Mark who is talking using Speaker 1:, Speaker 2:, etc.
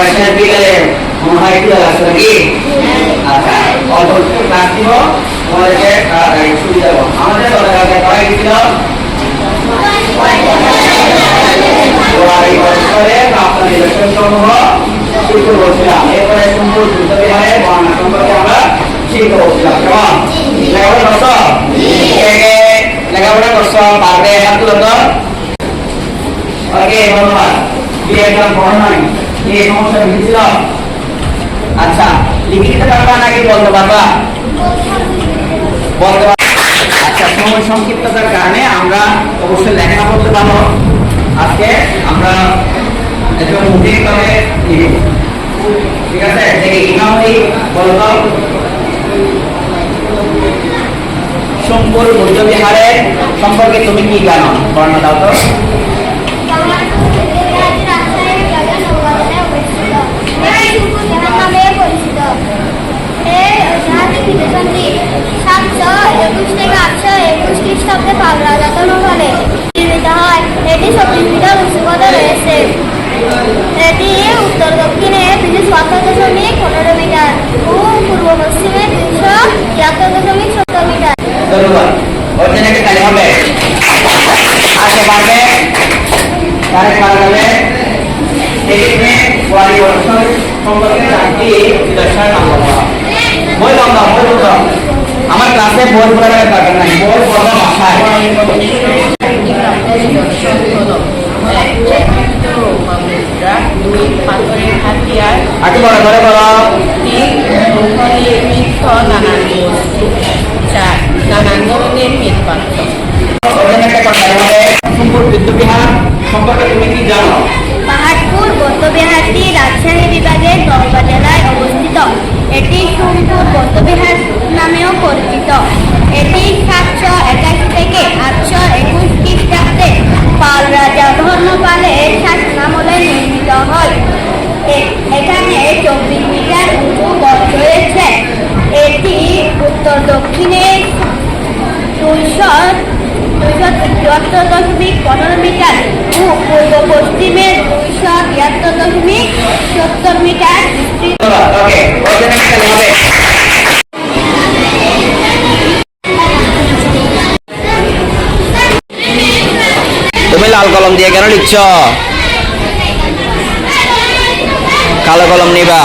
Speaker 1: পড়াশোনা বিকালে মনে হয় একটু আসছে নাকি? আচ্ছা, অল্প একটু ক্লাস দিব, তোমাদেরকে ছুটি দেবো। আমাদের সরকারকে করা গেছিল এই বছরে আপনার নির্বাচন সমূহ শুরু করছিলাম। এরপরে সম্পূর্ণ যুদ্ধ বিহারে বর্ণনা সম্পর্কে আমরা শিখতে বলছিলাম। কেমন লেখাপড়া করছো? লেখাপড়া করছো? পারবে? হাত তুলো তো। ওকে, ধন্যবাদ। বিয়ে একদম পড়ো নাই, এই সমস্যা হয়েছিল? আচ্ছা, লিখিতে পারবা নাকি বলতে পারবা? বলতে পারবা। আচ্ছা, সময় সংক্ষিপ্ততার কারণে আমরা অবশ্যই লেখা বলতে পারবো। আজকে আমরা একদম মুখে করে নিব, ঠিক আছে? দেখি ইমামতি বলতো সোমপুর বৌদ্ধবিহারের সম্পর্কে তুমি কি জানো? বর্ণনা দাও তো।
Speaker 2: এটি 26 মিটার উচ্চতা রয়েছে। এটি উত্তর দক্ষিণে 277.15 মিটার ও পূর্ব পশ্চিমে 273.70 মিটার।
Speaker 1: ধন্যবাদ। অরিজিনালি খালি হবে আসে পারবে তারে পারা যাবে। এখানে পরিবর্তন সম্পর্কে চারটি নিদর্শন নাম বলা। বই বন্ধ, বই বন্ধ। আমার ক্লাসে বই পড়ার দরকার নাই, বই পড়া ভাষায়।
Speaker 3: পাথরের হাতিয়ার,
Speaker 1: আগে বড় করে বলো।
Speaker 3: নানান বস্তু, 4 নানান ধরনের মৃৎপাত্র।
Speaker 1: সোমপুর বৌদ্ধবিহার সম্পর্কে তুমি কি জানো?
Speaker 2: পাহাড়পুর বৌদ্ধবিহারটি রাজশাহী বিভাগের নওগাঁ জেলায় অবস্থিত। এটি সোমপুর বৌদ্ধবিহার নামেও পরিচিত। এটি 781 থেকে 821 খ্রিস্টাব্দে পাল রাজা ধর্মপালের শাসনামলে নির্মিত হয়। এখানে 24 মিটার উঁচু গড় রয়েছে। এটি উত্তর দক্ষিণে 274.15 মিটার ও পূর্ব পশ্চিমে 273.70 মিটার বিস্তৃত।
Speaker 1: তুমি লাল কলম দিয়ে কেন লিখছ? কালো কলম নিবা।